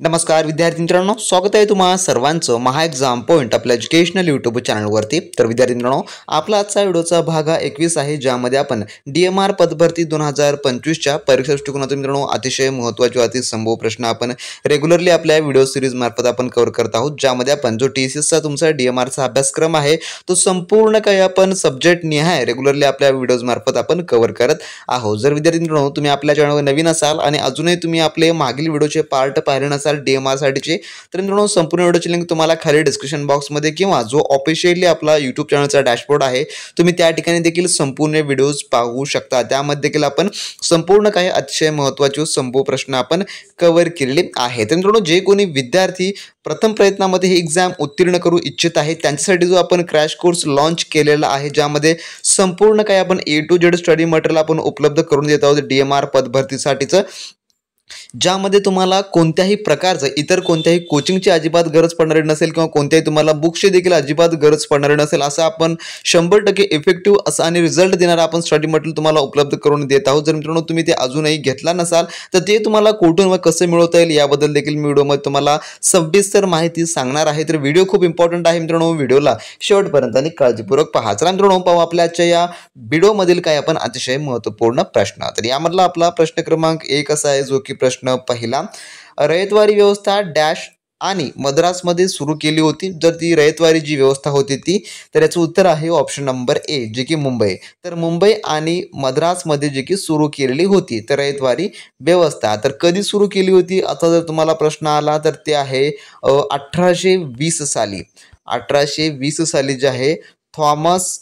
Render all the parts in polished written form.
नमस्कार विद्यार्थी मित्रांनो, स्वागत आहे तुम्हा सर्वांचं महा एक्झाम पॉइंट आपल्या एज्युकेशनल यूट्यूब चॅनलवरती। तर विद्यार्थी मित्रांनो, आपला आजचा व्हिडिओचा भाग 21 आहे, ज्यामध्ये आपण DMR पदभरती 2025च्या परीक्षा दृष्टिकोनातून मित्रांनो अतिशय महत्त्वाचे अति संभव प्रश्न आपण रेग्युलरली आपल्या व्हिडिओ सिरीज मार्फत आपण कव्हर करत आहोत, ज्यामध्ये आपण जो TCSचा तुमचा DMRचा अभ्यासक्रम आहे तो संपूर्ण काही आपण सब्जेक्ट निहाय रेग्युलरली आपल्या व्हिडिओज मार्फत आपण कव्हर करत आहोत। जर विद्यार्थी मित्रांनो तुम्ही आपल्या चॅनलवर नवीन असाल आणि अजूनही तुम्ही आपले मागील व्हिडिओचे पार्ट पाहिले नसाल DMR साठीचे, तर मित्रांनो संपूर्ण व्हिडिओची लिंक तुम्हाला खाली डिस्क्रिप्शन बॉक्समध्ये किंवा जो ऑफिशियली आपला YouTube चॅनलचा डॅशबोर्ड आहे तुम्ही त्या ठिकाणी देखील संपूर्ण व्हिडिओज पाहू शकता। त्यामध्ये देखील आपण संपूर्ण काही अतिशय महत्त्वाचे संभव प्रश्न आपण कव्हर केलेले आहेत। तर मित्रांनो जे कोणी विद्यार्थी प्रथम प्रयत्नामध्ये ही एक्झाम उत्तीर्ण करू इच्छित आहे त्यांच्यासाठी जो आपण क्रॅश कोर्स लॉन्च केलेला आहे, ज्यामध्ये संपूर्ण काही आपण A to Z study material आपण उपलब्ध करून देत आहोत DMR पदभरतीसाठीचं, ज्यामध्ये तुम्हाला कोणत्याही प्रकारचं इतर कोणत्याही कोचिंगची अजिबात गरज पडणारी नसेल किंवा कोणत्याही तुम्हाला बुकची देखील अजिबात गरज पडणारी नसेल, असं आपण 100% इफेक्टिव्ह असं आणि रिझल्ट देणारा आपण स्टडी मटेरियल तुम्हाला उपलब्ध करून देत आहोत। जर मित्रांनो तुम्ही ते अजूनही घेतला नसाल तर ते तुम्हाला कुठून व कसं मिळवता येईल याबद्दल देखील मी व्हिडिओमध्ये तुम्हाला सविस्तर माहिती सांगणार आहे। तर व्हिडिओ खूप इम्पॉर्टंट आहे मित्रांनो, व्हिडिओला शेवटपर्यंत आणि काळजीपूर्वक पहा। चला मित्रांनो पाहू आपल्या आजच्या या व्हिडिओमधील काय आपण अतिशय महत्त्वपूर्ण प्रश्न। तर यामधला आपला प्रश्न क्रमांक 1 असा आहे, जो की प्रश्न पहिला, रयतवारी व्यवस्था डॅश आणि मद्रासमध्ये सुरू केली होती। जर ती रयतवारी जी व्यवस्था होती ती, तर याचं उत्तर आहे ऑप्शन नंबर ए, जे की मुंबई। तर मुंबई आणि मद्रासमध्ये जे की सुरू केलेली होती तर रयतवारी व्यवस्था, तर कधी सुरू केली होती असा जर तुम्हाला प्रश्न आला तर ते आहे 1820 साली। 1820 साली जे आहे थॉमस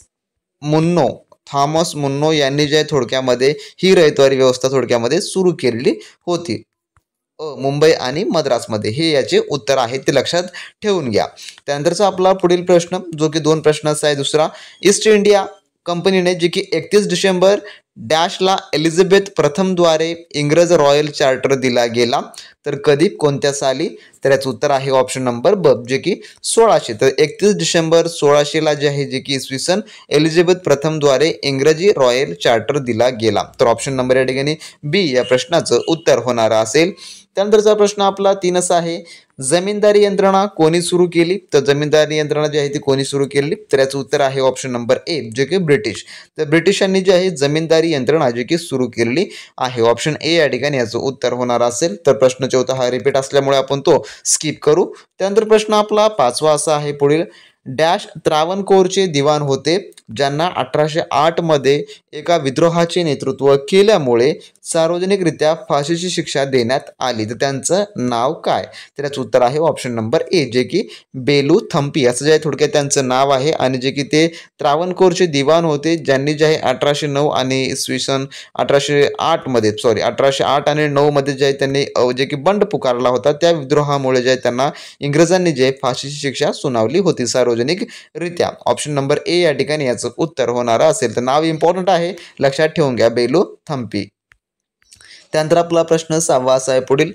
मुन्नो यांनी जे थोडक्यामध्ये ही रयतवारी व्यवस्था थोडक्यामध्ये सुरू केलेली होती मुंबई आणि मद्रासमध्ये। हे याचे उत्तर आहे, ते लक्षात ठेवून घ्या। त्यानंतरचा आपला पुढील प्रश्न जो की 2 प्रश्नाचा आहे, दुसरा, ईस्ट इंडिया कंपनीने जे की 31 डिसेंबर डॅशला एलिझाबेथ प्रथमद्वारे इंग्रज रॉयल चार्टर दिला गेला, तर कधी कोणत्या साली, तर याचं उत्तर आहे ऑप्शन नंबर ब, जे की 1600। तर 31 डिसेंबर 1600ला जे आहे जे की इसवी सन एलिझाबेथ प्रथमद्वारे इंग्रजी रॉयल चार्टर दिला गेला, तर ऑप्शन नंबर या ठिकाणी बी या प्रश्नाचं उत्तर होणार असेल। त्यानंतरचा प्रश्न आपला 3 असा आहे, जमीनदारी यंत्रणा कोणी सुरू केली, तर जमीनदारी यंत्रणा जी आहे ती कोणी सुरू केली, तर याचं उत्तर आहे ऑप्शन नंबर ए, जे की ब्रिटिश। तर ब्रिटिशांनी जे आहे जमीनदारी यंत्रणा जी की सुरू केलेली आहे, ऑप्शन ए या ठिकाणी याचं उत्तर होणार असेल। तर प्रश्न 4 हा रिपीट असल्यामुळे आपण तो स्किप करू। त्यानंतर प्रश्न आपला 5वा असा आहे पुढील, डॅश त्रावणकोरचे दिवाण होते ज्यांना 1808 मध्ये एका विद्रोहाचे नेतृत्व केल्यामुळे सार्वजनिकरित्या फाशीची शिक्षा देण्यात आली, तर त्यांचं नाव काय, तर याचं उत्तर आहे ऑप्शन नंबर ए, जे की बेलू थम्पी असं जे आहे थोडक्यात त्यांचं नाव आहे, आणि जे की ते त्रावणकोरचे दिवाण होते ज्यांनी जे आहे 1809 आणि इसवी सन 1808 आणि 9 मध्ये जे आहे त्यांनी जे की बंड पुकारला होता, त्या विद्रोहामुळे जे आहे त्यांना इंग्रजांनी जे फाशीची शिक्षा सुनावली होती सार्वजनिकरित्या। ऑप्शन नंबर ए या ठिकाणी याचं उत्तर होणार असेल। तर नाव इम्पॉर्टंट आहे, लक्षात ठेवून घ्या, बेलू थम्पी। त्यानंतर आपला प्रश्न 6वा असा आहे पुढील,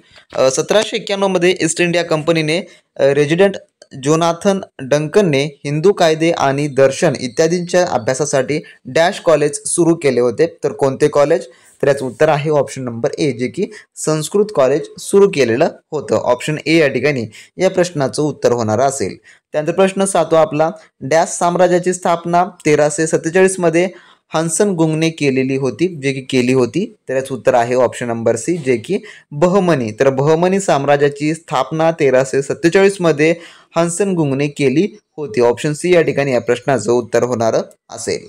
1791 मध्ये ईस्ट इंडिया कंपनीने रेजिडेंट जोनाथन डंकनने हिंदू कायदे आणि दर्शन इत्यादींच्या अभ्यासासाठी डॅश कॉलेज सुरू केले होते, तर कोणते कॉलेज, तर याचं उत्तर आहे ऑप्शन नंबर ए, जे की संस्कृत कॉलेज सुरू केलेलं होतं। ऑप्शन ए या ठिकाणी या प्रश्नाचं उत्तर होणार असेल। त्यानंतर प्रश्न 7वा आपला, डॅश साम्राज्याची स्थापना 1347 मध्ये हंसन गुंगने केलेली होती, जे की केली होती, तर याचं उत्तर आहे ऑप्शन नंबर सी, जे की बहमनी। तर बहमनी साम्राज्याची स्थापना 1347 मध्ये हंसन गुंगने केली होती, ऑप्शन सी या ठिकाणी या प्रश्नाचं उत्तर होणार असेल।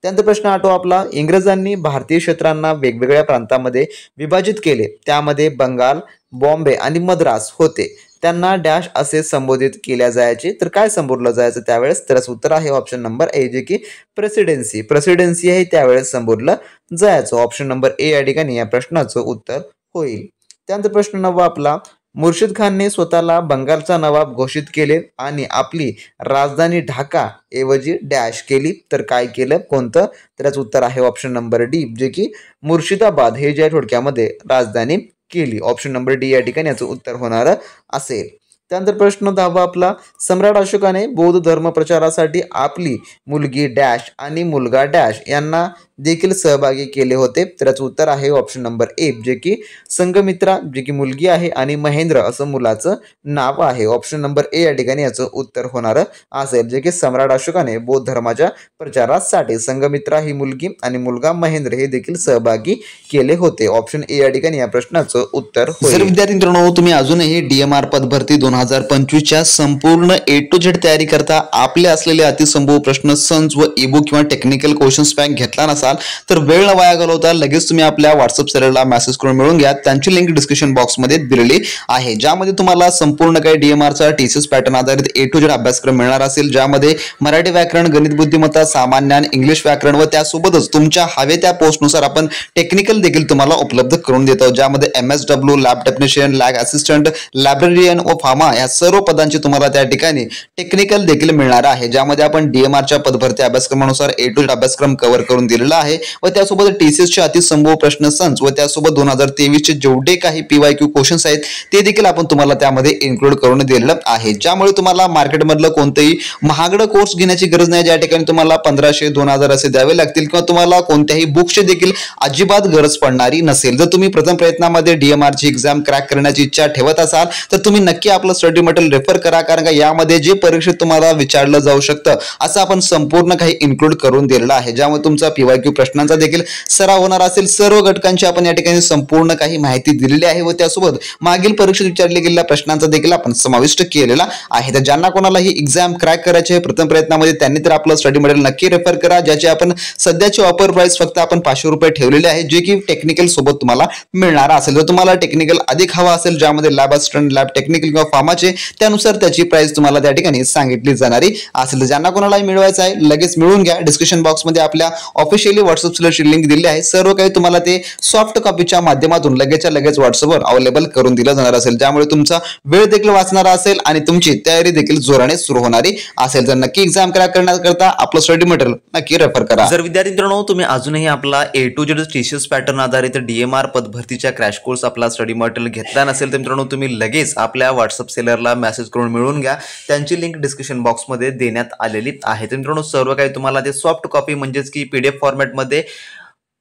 त्यानंतर प्रश्न 8वा आपला, इंग्रजांनी भारतीय क्षेत्रांना वेगवेगळ्या प्रांतांमध्ये विभाजित केले, त्यामध्ये बंगाल, बॉम्बे आणि मद्रास होते, त्यांना डॅश असे संबोधित केल्या जायचे, तर काय संबोधलं जायचं त्यावेळेस, तर उत्तर आहे ऑप्शन नंबर ए, जे की प्रेसिडेन्सी आहे त्यावेळेस संबोधलं जायचं, ऑप्शन नंबर ए या ठिकाणी या प्रश्नाचं उत्तर होईल। त्यानंतर प्रश्न 9वा आपला, मुर्शिद खानने स्वतःला बंगालचा नवाब घोषित केले आणि आपली राजधानी ढाका ऐवजी डॅश केली, तर काय केलं, कोणतं, तर याचं उत्तर आहे ऑप्शन नंबर डी, जे की मुर्शिदाबाद हे जे थोडक्यामध्ये राजधानी केली, ऑप्शन नंबर डी या ठिकाणी याचं उत्तर होणार असेल। त्यानंतर प्रश्न 10वा आपला, सम्राट अशोकाने बौद्ध धर्म प्रचारासाठी आपली मुलगी डॅश आणि मुलगा डॅश यांना देखील सहभागी केले होते? तर याचं उत्तर आहे ऑप्शन नंबर ए, जे की संघमित्रा, जी की मुलगी आहे, आणि महेंद्र असं मुलाचं नाव आहे. ऑप्शन नंबर ए या ठिकाणी याचं उत्तर होणार असेल, जे की सम्राट अशोकाने बौद्ध धर्माच्या प्रचारासाठी संघमित्रा ही मुलगी आणि मुलगा महेंद्र हे देखील सहभागी केले होते. ऑप्शन ए या ठिकाणी या प्रश्नाचं उत्तर होईल. जर विद्यार्थी मित्रांनो तुम्ही अजूनही DMR पदभरती 2025च्या संपूर्ण ए टू झेड तयारी करता आपले असलेले अतिसंभव प्रश्न संच व ईबुक किंवा टेक्निकल क्वेश्चन्स बँक घेतला नसाल तर वेळ न वाया घालवता लगेच तुम्ही आपल्या व्हॉट्सअप चॅनलला मेसेज करून मिळवून घ्या. त्यांची लिंक डिस्क्रिप्शन बॉक्समध्ये दिलेली आहे, ज्यामध्ये तुम्हाला संपूर्ण काही DMRचा TCS पॅटर्न आधारित ए टू झेड अभ्यासक्रम मिळणार असेल, ज्यामध्ये मराठी व्याकरण, गणित बुद्धिमत्ता, सामान्य ज्ञान, इंग्लिश व्याकरण व त्यासोबतच तुमच्या हवे त्या पोस्टनुसार आपण टेक्निकल देखील तुम्हाला उपलब्ध करून देतो, ज्यामध्ये MSW, lab technician, lab assistant, librarian व फार्मा या सर्व पदांची तुम्हाला त्या ठिकाणी टेक्निकल देखील मिळणार आहे, ज्यामध्ये आपण DMRच्या पदभरती अभ्यासक्रमानुसार ए टू झेड अभ्यासक्रम कव्हर करून दिलेला आहे व त्यासोबत TCSचे अतिसंभव प्रश्न संच व त्यासोबत 2023चे जेवढे काही PYQ क्वेश्चन्स आहेत ते देखील आपण तुम्हाला त्यामध्ये इन्क्लूड करून दिलेलं आहे, ज्यामुळे तुम्हाला मार्केटमधलं कोणतेही महागडं कोर्स घेण्याची गरज नाही, ज्या ठिकाणी तुम्हाला 1500 2000 असे द्यावे लागतील किंवा तुम्हाला कोणत्याही बुक्सची देखील अजिबात गरज पडणारी नसेल. जर तुम्ही प्रथम प्रयत्नामध्ये DMRची एक्झाम क्रॅक करण्याची इच्छा ठेवत असाल तर तुम्ही नक्की आपलं स्टडी मटेरियल रेफर करा, कारण का यामध्ये जे परीक्षेत तुम्हाला विचारलं जाऊ शकतं असं आपण संपूर्ण काही इन्क्लूड करून दिलेलं आहे, ज्यामुळे तुमचा PYQ प्रश्नांचा देखील सराव होणार असेल. सर्व घटकांची आपण या ठिकाणी संपूर्ण काही माहिती दिलेली आहे व त्यासोबत मागील परीक्षेत विचारले गेलेल्या प्रश्नांचा देखील आपण समाविष्ट केलेला आहे. तर ज्यांना कोणाला ही एक्झाम क्रॅक करायची आहे प्रथम प्रयत्नामध्ये त्यांनी तर आपलं स्टडी मटेरियल नक्की रेफर करा, ज्याची आपण सध्याची ऑफर प्राइस फक्त आपण 500 रुपये ठेवलेले आहे, जे की टेक्निकल सोबत तुम्हाला मिळणार असेल. जर तुम्हाला टेक्निकल अधिक हवा असेल, ज्यामध्ये लॅब असिस्टंट, लॅब टेक्निकल किंवा फार्माचे, त्यानुसार त्याची प्राइस तुम्हाला त्या ठिकाणी सांगितली जाणारी असेल. ज्यांना कोणालाही मिळवायचं आहे लगेच मिळवून घ्या. डिस्क्रिप्शन बॉक्समध्ये आपल्या ऑफिशियली व्हॉट्सअप चॅनलची लिंक दिली आहे. सर्व काही तुम्हाला ते सॉफ्ट कॉपीच्या माध्यमातून लगेचच्या लगेच व्हॉट्सअपवर अवेलेबल करून दिलं जाणार असेल, ज्यामुळे तुमचा वेळ देखील वाचणार असेल आणि तुमची तयारी देखील जोराने सुरू होणारी असेल. तर नक्की एक्झाम क्रॅक करण्याकरता आपलं स्टडी मटेरियल नक्की रेफर करा. जर विद्यार्थी मित्रांनो तुम्ही अजूनही आपला ए टू झेड TCS पॅटर्न आधारित DMR पदभरतीच्या क्रॅश कोर्स आपला स्टडी मटेरियल घेतला नसेल तर मित्रांनो तुम्ही लगेच आपल्या व्हॉट्सअप सेलरला मेसेज करून मिळवून घ्या. त्यांची लिंक डिस्क्रिप्शन बॉक्समध्ये देण्यात आलेली आहे. तर मित्रांनो सर्व काही तुम्हाला ते सॉफ्ट कॉपी म्हणजेच की PDF फॉर्मॅटमध्ये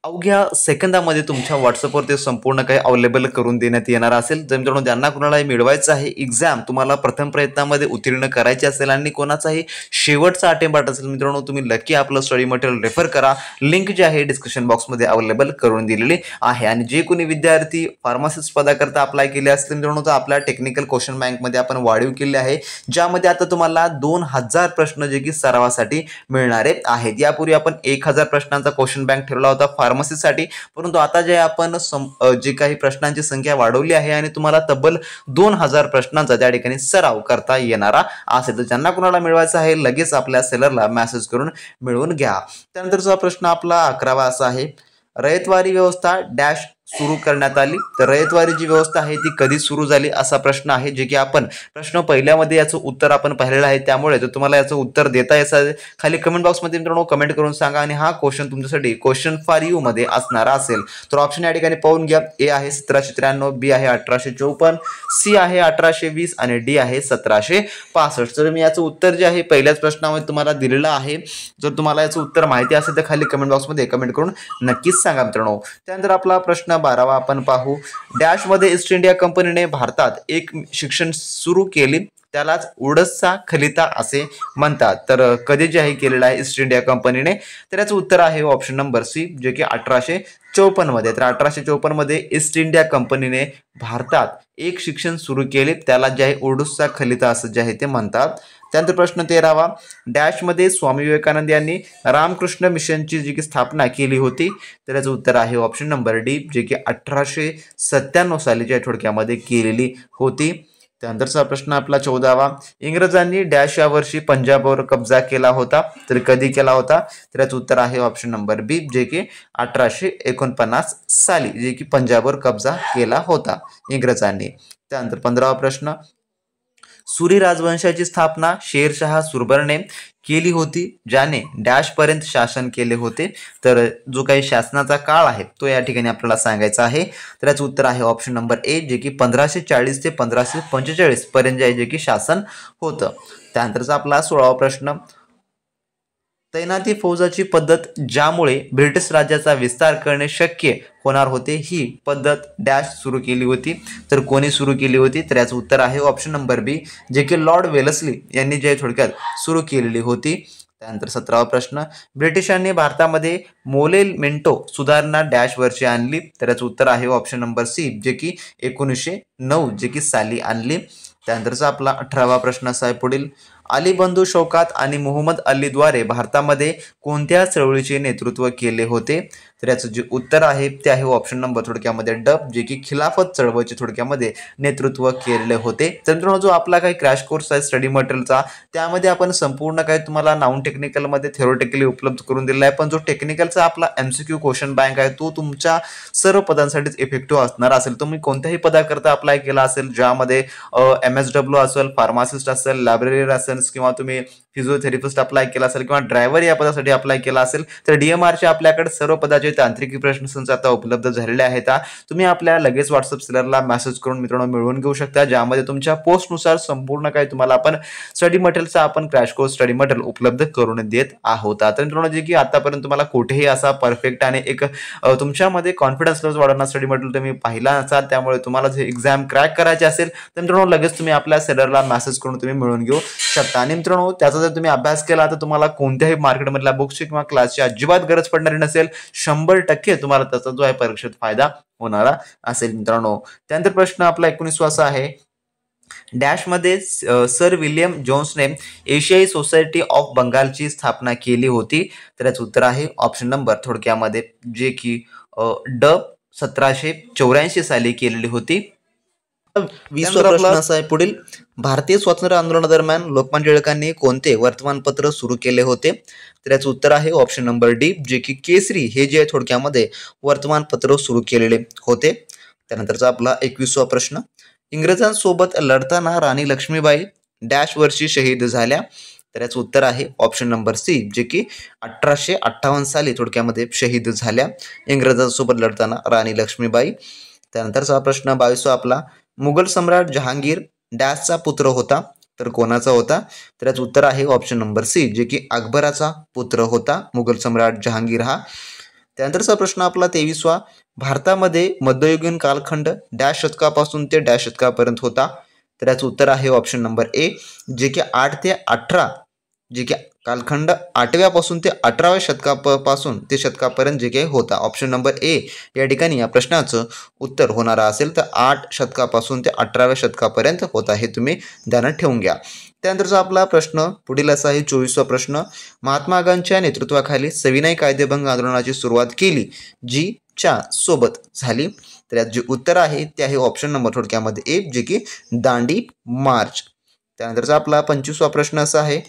अवघ्या सेकंदामध्ये तुमच्या व्हॉट्सअपवर ते संपूर्ण काही अवेलेबल करून देण्यात येणार असेल. जर मित्रांनो ज्यांना कोणालाही मिळवायचं आहे एक्झाम तुम्हाला प्रथम प्रयत्नामध्ये उत्तीर्ण करायची असेल आणि कोणाचाही शेवटचा अटेम्प्ट असेल मित्रांनो तुम्ही नक्की आपलं स्टडी मटेरियल रेफर करा. लिंक जी आहे डिस्क्रिप्शन बॉक्समध्ये अवेलेबल करून दिलेली आहे. आणि जे कोणी विद्यार्थी फार्मासिस्ट पदाकरता अप्लाय केले असतील मित्रांनो तर आपल्या टेक्निकल क्वेश्चन बँकमध्ये आपण वाढीव केले आहे, ज्यामध्ये आता तुम्हाला 2000 प्रश्न जे की सरावासाठी मिळणारे आहेत. यापूर्वी आपण 1000 प्रश्नांचा क्वेश्चन बँक ठेवला होता फार्मसीसाठी, परंतु आता जे आपण जे काही प्रश्नांची संख्या वाढवली आहे आणि तुम्हाला तब्बल 2000 प्रश्नांचा त्या ठिकाणी सराव करता येणारा असेल. तर ज्यांना कोणाला मिळवायचं आहे लगेच आपल्या सेलरला मेसेज करून मिळवून घ्या. त्यानंतरचा प्रश्न आपला 11वा असा आहे, रयतवारी व्यवस्था डॅश सुरू करण्यात आली. तर रयतवारी जी व्यवस्था आहे ती कधी सुरू झाली असा प्रश्न आहे, जे की आपण प्रश्न पहिल्यामध्ये याचं उत्तर आपण पाहिलेलं आहे. त्यामुळे जर तुम्हाला याचं उत्तर देता याचं खाली कमेंट बॉक्समध्ये मित्रांनो कमेंट करून सांगा आणि हा क्वेश्चन तुमच्यासाठी क्वेश्चन फॉर यू मध्ये असणारा असेल. तर ऑप्शन या ठिकाणी पाहून घ्या. ए आहे 1793, बी आहे 1854, सी आहे 1820 आणि डी आहे 1765. तर मी याचं उत्तर जे आहे पहिल्याच प्रश्नामध्ये तुम्हाला दिलेलं आहे. जर तुम्हाला याचं उत्तर माहिती असेल तर खाली कमेंट बॉक्समध्ये कमेंट करून नक्कीच सांगा मित्रांनो. त्यानंतर आपला प्रश्न 12वा आपण पाहू, डॅश मध्ये ईस्ट इंडिया कंपनीने भारतात एक शिक्षण सुरू केली त्यालाच उडसचा खलिता असे म्हणतात. तर कधी जे आहे केलेलं आहे ईस्ट इंडिया कंपनीने, तर याचं उत्तर आहे ऑप्शन नंबर सी, जे की 1854 मध्ये. तर 1854 मध्ये ईस्ट इंडिया कंपनीने भारतात एक शिक्षण सुरू केले त्याला जे आहे उडसचा खलिता असं जे आहे ते म्हणतात. त्यानंतर प्रश्न 13वा, डॅश मध्ये स्वामी विवेकानंद यांनी रामकृष्ण मिशनची जी की स्थापना केली होती. तर याचं उत्तर आहे ऑप्शन नंबर डी, जे की 1897 सालीच्या थोडक्यामध्ये केलेली होती. त्यानंतरचा प्रश्न आपला 14वा, इंग्रजांनी डॅश या वर्षी पंजाबवर कब्जा केला होता. तर कधी केला होता. तर याचं उत्तर आहे ऑप्शन नंबर बी, जे की 1849 साली जे की पंजाबवर कब्जा केला होता इंग्रजांनी. त्यानंतर 15वा प्रश्न, सुरी राजवंशाची स्थापना शेरशाह सुरबरने केली होती, ज्याने डॅश पर्यंत शासन केले होते. तर जो काही शासनाचा काळ आहे तो या ठिकाणी आपल्याला सांगायचा आहे. तर याचं उत्तर आहे ऑप्शन नंबर ए, जे की 1540 ते 1545 पर्यंत जे की शासन होतं. त्यानंतरचा आपला 16वा प्रश्न, तैनाती फौजाची पद्धत ज्यामुळे ब्रिटिश राज्याचा विस्तार करणे शक्य होणार होते, ही पद्धत डॅश सुरू केली होती. तर कोणी सुरू केली होती? तर याचं उत्तर आहे ऑप्शन नंबर बी, जे की लॉर्ड वेलस्ली यांनी जे थोडक्यात सुरू केलेली होती. त्यानंतर 17वा प्रश्न, ब्रिटिशांनी भारतामध्ये मोलेमेंटो सुधारणा डॅश वर्षी आणली. तर याचं उत्तर आहे ऑप्शन नंबर सी, जे की 1909 जे की साली आणली. त्यानंतरचा आपला 18वा प्रश्न असा आहे पुढील, अली बंधू शौकात आणि मोहम्मद अलीद्वारे भारतामध्ये कोणत्या चळवळीचे नेतृत्व केले होते? तर याचं जे उत्तर आहे ते आहे ऑप्शन नंबर थोडक्यामध्ये ड, जे की खिलाफत चळवळीचे थोडक्यामध्ये नेतृत्व केलेले होते. तर मित्रांनो, जो आपला काही क्रॅश कोर्स आहे स्टडी मटेरियलचा, त्यामध्ये आपण संपूर्ण काही तुम्हाला नॉन टेक्निकलमध्ये थेरोटिकली उपलब्ध करून दिलेला आहे. पण जो टेक्निकलचा आपला MCQ क्वेश्चन बँक आहे तो तुमच्या सर्व पदांसाठीच इफेक्टिव्ह असणार असेल. तुम्ही कोणत्याही पदाकरता अप्लाय केला असेल, ज्यामध्ये MSW असेल, फार्मासिस्ट असेल, लायब्ररी असेल, किंवा तुम्ही फिजिओथेरपिस्ट अप्लाय केला असेल किंवा ड्रायव्हर या पदासाठी अप्लाय केला असेल, तर DMRचे आपल्याकडे सर्व पदाचे तांत्रिकी प्रश्न आता उपलब्ध झालेले आहेत. तुम्ही आपल्या लगेच व्हॉट्सअप सेलरला मेसेज करून मित्रांनो मिळवून घेऊ शकता, ज्यामध्ये तुमच्या पोस्टनुसार संपूर्ण काही तुम्हाला आपण स्टडी मटेरियलचा आपण क्रॅश कोर्स स्टडी मटेरियल उपलब्ध करून देत आहोत. तर मित्रांनो, जे की आतापर्यंत तुम्हाला कुठेही असा परफेक्ट आणि एक तुमच्यामध्ये कॉन्फिडन्स लेवल वाढवणारा स्टडी मटेरियल तुम्ही पाहिला नसाल, त्यामुळे तुम्हाला जे एक्झाम क्रॅक करायचे असेल तर मित्रांनो लगेच तुम्ही आपल्या सेलरला मेसेज करून तुम्ही मिळवून घेऊ शकता. आणि मित्रांनो, त्याचा जर तुम्ही अभ्यास केला तर तुम्हाला कोणत्याही मार्केटमधल्या बुक्सची किंवा क्लासची अजिबात गरज पडणारी नसेल. 100% तुम्हाला त्याचा जो आहे परीक्षेत फायदा होणारा असेल मित्रांनो. त्यानंतर प्रश्न आपला 19वा असा आहे, डॅशमध्ये सर विल्यम जोन्सने एशियाई सोसायटी ऑफ बंगालची स्थापना केली होती. तर याचं उत्तर आहे ऑप्शन नंबर थोडक्यामध्ये जे की ड 1784 साली केलेली होती. 20वा प्रश्न असा आहे पुढील, भारतीय स्वातंत्र्य आंदोलनादरम्यान लोकमान्य टिळकांनी कोणते वर्तमानपत्र सुरू केले होते? तर याचं उत्तर आहे ऑप्शन नंबर डी, जे की केसरी हे जे थोडक्यामध्ये वर्तमानपत्र सुरू केलेले होते. त्यानंतरचा आपला 21वा प्रश्न, इंग्रजांसोबत लढताना राणी लक्ष्मीबाई डॅश वर्षी शहीद झाल्या. तर याचं उत्तर आहे ऑप्शन नंबर सी, जे की 1858 साली थोडक्यामध्ये शहीद झाल्या इंग्रजांसोबत लढताना राणी लक्ष्मीबाई. त्यानंतरचा प्रश्न 22वा आपला, मुघल सम्राट जहांगीर डॅशचा पुत्र होता. तर कोणाचा होता? तर याचं उत्तर आहे ऑप्शन नंबर सी, जे की अकबराचा पुत्र होता मुघल सम्राट जहांगीर हा. त्यानंतरचा प्रश्न आपला 23वा, भारतामध्ये मध्ययुगीन कालखंड डॅश शतकापासून ते डॅश शतकापर्यंत होता. तर याचं उत्तर आहे ऑप्शन नंबर ए, जे की 8 ते 18 जे की कालखंड 8व्या पासून ते 18व्या शतकापासून ते शतकापर्यंत जे काही होता. ऑप्शन नंबर ए या ठिकाणी या प्रश्नाचं उत्तर होणार असेल तर 8 शतकापासून ते 18व्या शतकापर्यंत होता, हे तुम्ही ध्यानात ठेवून घ्या. त्यानंतरचा आपला प्रश्न पुढील असा आहे 24वा प्रश्न, महात्मा गांधींच्या नेतृत्वाखाली सविनय कायदेभंग आंदोलनाची सुरुवात केली जी च्या सोबत झाली. तर यात जे उत्तर आहे ते आहे ऑप्शन नंबर थोडक्यामध्ये ए, जे की दांडी मार्च. त्यानंतरचा आपला 25वा प्रश्न असा आहे,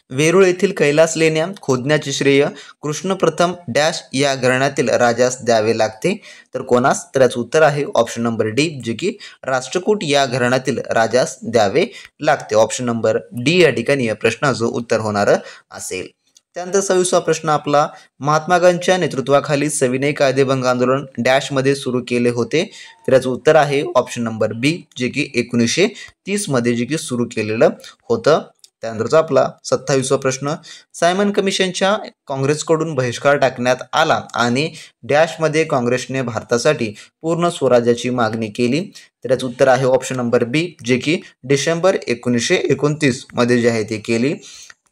वेरूळ येथील कैलास लेण्या खोदण्याचे श्रेय कृष्ण प्रथम डॅश या घराण्यातील राजास द्यावे लागते. तर कोणास? तर याचं उत्तर आहे ऑप्शन नंबर डी, जे की राष्ट्रकूट या घराण्यातील राजास द्यावे लागते. ऑप्शन नंबर डी या ठिकाणी या प्रश्नाचं उत्तर होणार असेल. त्यानंतर 26वा प्रश्न आपला, महात्मा गांधींच्या नेतृत्वाखाली सविनय कायदेभंग आंदोलन डॅशमध्ये सुरू केले होते. तर याचं उत्तर आहे ऑप्शन नंबर बी, जे की 1930 मध्ये जे की सुरू केलेलं होतं. त्यानंतरचा आपला 27वा प्रश्न, सायमन कमिशनच्या काँग्रेसकडून बहिष्कार टाकण्यात आला आणि डॅशमध्ये काँग्रेसने भारतासाठी पूर्ण स्वराज्याची मागणी केली. तर याचं उत्तर आहे ऑप्शन नंबर बी, जे की डिसेंबर 1929 मध्ये जे आहे ते केली.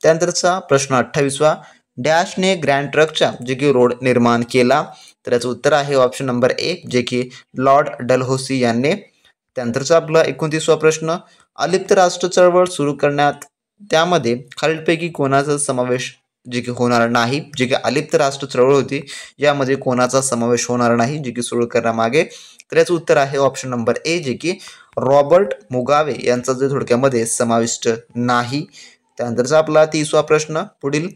त्यानंतरचा प्रश्न 28वा, डॅशने ग्रँड ट्रकचा जे की रोड निर्माण केला. तर याचं उत्तर आहे ऑप्शन नंबर ए, जे की लॉर्ड डलहौसी यांनी. त्यानंतरचा आपला 29वा प्रश्न, अलिप्त राष्ट्र चळवळ सुरू करण्यात त्यामध्ये खालीलपैकी कोणाचा समावेश जे की होणार नाही. जे की अलिप्त राष्ट्र चळवळ होती यामध्ये कोणाचा समावेश होणार नाही जे की सुरू करण्यामागे. तर याचं उत्तर आहे ऑप्शन नंबर ए, जे की रॉबर्ट मुगावे यांचा जे थोडक्यामध्ये समाविष्ट नाही. त्यानंतरचा आपला 30वा प्रश्न पुढील,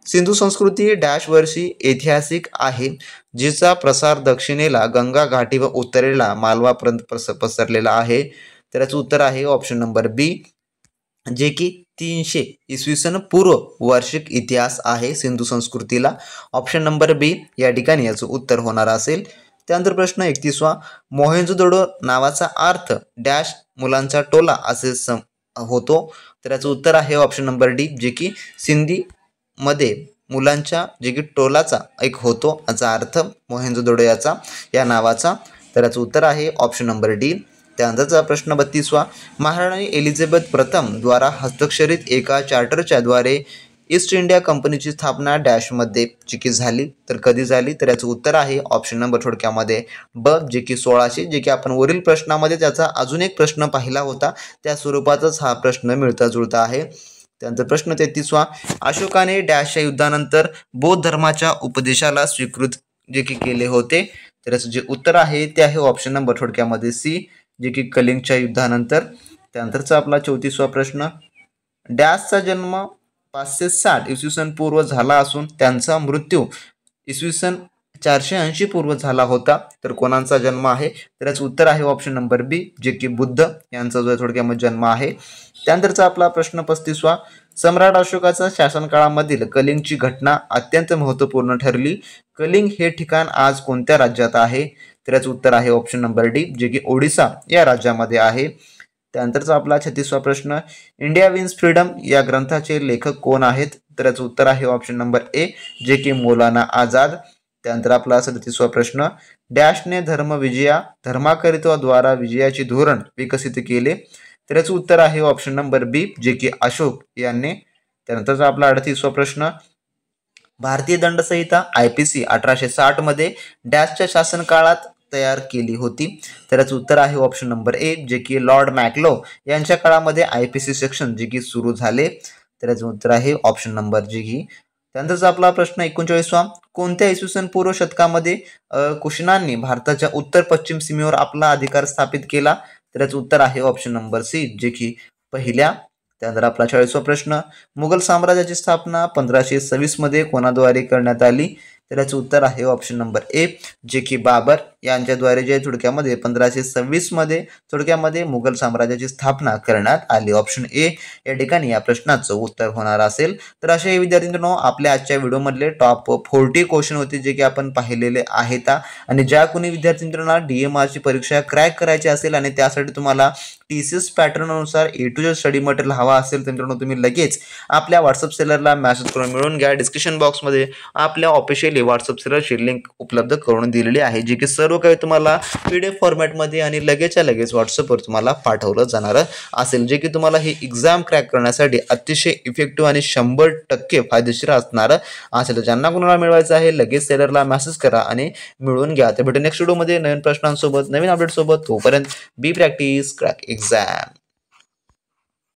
सिंधू संस्कृती डॅश वर्षी ऐतिहासिक आहे जिचा प्रसार दक्षिणेला गंगा घाटी व उत्तरेला मालवापर्यंत पसरलेला आहे. तर याचं उत्तर आहे ऑप्शन नंबर बी, जे की 300 इसवी सन पूर्व वार्षिक इतिहास आहे सिंधू संस्कृतीला. ऑप्शन नंबर बी या ठिकाणी याचं उत्तर होणार असेल. त्यानंतर प्रश्न 31वा, मोहेंजोदडो नावाचा अर्थ डॅश मुलांचा टोला असे होतो. तर याचं उत्तर आहे ऑप्शन नंबर डी, जे की सिंधी मध्ये मुलांच्या जे की टोलाचा एक होतो याचा अर्थ मोहेंजोदडो या नावाचा. तर याचं उत्तर आहे ऑप्शन नंबर डी. त्यानंतरचा प्रश्न 32वा, महाराणी एलिझाबेथ प्रथम द्वारा हस्ताक्षरित एका चार्टरच्या द्वारे ईस्ट इंडिया कंपनीची स्थापना डॅशमध्ये जी की झाली, तर कधी झाली, तर याचं उत्तर आहे ऑप्शन नंबर थोडक्यामध्ये ब, जे की 1600. जे की आपण वरील प्रश्नामध्ये त्याचा अजून एक प्रश्न पाहिला होता त्या स्वरूपातच हा प्रश्न मिळता जुळता आहे. त्यानंतर प्रश्न 33वा, अशोकाने डॅशच्या युद्धानंतर बौद्ध धर्माच्या उपदेशाला स्वीकृत जे की केले होते, तर याचं जे उत्तर आहे ते आहे ऑप्शन नंबर थोडक्यामध्ये सी, जे की कलिंगच्या युद्धानंतर. त्यानंतरचा आपला 34वा प्रश्न, डॅशचा जन्म 560 इसवी सन पूर्व झाला असून त्यांचा मृत्यू इसवी सन 480 पूर्व झाला होता, तर कोणाचा जन्म आहे, तर याचं उत्तर आहे ऑप्शन नंबर बी, जे की बुद्ध यांचा जो थोडक्यामध्ये जन्म आहे. त्यानंतरचा आपला प्रश्न 35वा, सम्राट अशोकाचा शासनकाळामधील कलिंगची घटना अत्यंत महत्त्वपूर्ण ठरली. कलिंग हे ठिकाण आज कोणत्या राज्यात आहे, तर याचं उत्तर आहे ऑप्शन नंबर डी, जे की ओडिसा या राज्यामध्ये आहे. त्यानंतरचा आपला 36वा प्रश्न, इंडिया विन्स फ्रीडम या ग्रंथाचे लेखक कोण आहेत, तर याचं उत्तर आहे ऑप्शन नंबर ए, जे की मौलाना आझाद. त्यानंतर आपला 37वा प्रश्न, डॅशने धर्माकरित्वाद्वारा विजयाचे धोरण विकसित केले, तर याचं उत्तर आहे ऑप्शन नंबर बी, जे की अशोक यांनी. त्यानंतरचा आपला 38वा प्रश्न, भारतीय दंडसंहिता IPC 1860 मध्ये डॅशच्या शासनकाळात तयार केली होती, तर याचं उत्तर आहे ऑप्शन नंबर ए, जे की लॉर्ड मॅक्लो यांच्या काळामध्ये IPC सेक्शन जे की सुरू झाले, तर याचं उत्तर आहे ऑप्शन नंबर जी की. त्यानंतरचा आपला प्रश्न 39वा, कोणत्या इसवी सन पूर्व शतकामध्ये कुशनांनी भारताच्या उत्तर पश्चिम सीमेवर आपला अधिकार स्थापित केला, तर याचं उत्तर आहे ऑप्शन नंबर सी, जे की पहिल्या. त्यानंतर आपला 40वा प्रश्न, मुघल साम्राज्याची स्थापना 1526 मध्ये कोणाद्वारे करण्यात आली, तर याचं उत्तर आहे ऑप्शन नंबर ए, जे की बाबर यांच्याद्वारे जे थोडक्यामध्ये 1526 मध्ये थोडक्यामध्ये मुघल साम्राज्याची स्थापना करण्यात आली. ऑप्शन ए या ठिकाणी या प्रश्नाचं उत्तर होणार असेल. तर असे विद्यार्थ्यांनो आपल्या आजच्या व्हिडिओमधले टॉप 40 क्वेश्चन होते जे की आपण पाहिलेले आहेत. आणि ज्या कोणी विद्यार्थ्यांना DMRची परीक्षा क्रॅक करायची असेल आणि त्यासाठी तुम्हाला TCS पॅटर्ननुसार A to Z study material हवा असेल तर मित्रांनो तुम्ही लगेच आपल्या व्हॉट्सअप सेलरला मेसेज करून मिळवून घ्या. डिस्क्रिप्शन बॉक्समध्ये आपल्या ऑफिशियली व्हॉट्सअप सेलरची लिंक उपलब्ध करून दिलेली आहे, जे की सर्व काही तुम्हाला PDF फॉर्मॅटमध्ये आणि लगेचच्या लगेच व्हॉट्सअपवर तुम्हाला पाठवलं जाणार असेल, जे की तुम्हाला ही एक्झाम क्रॅक करण्यासाठी अतिशय इफेक्टिव्ह आणि 100% फायदेशीर असणार असेल. ज्यांना कोणाला मिळवायचं आहे लगेच सेलरला मेसेज करा आणि मिळवून घ्या. तर भेटू नेक्स्ट व्हिडिओमध्ये नवीन प्रश्नांसोबत नवीन अपडेटसोबत. तोपर्यंत बी प्रॅक्टिस क्रॅक एक्झाम.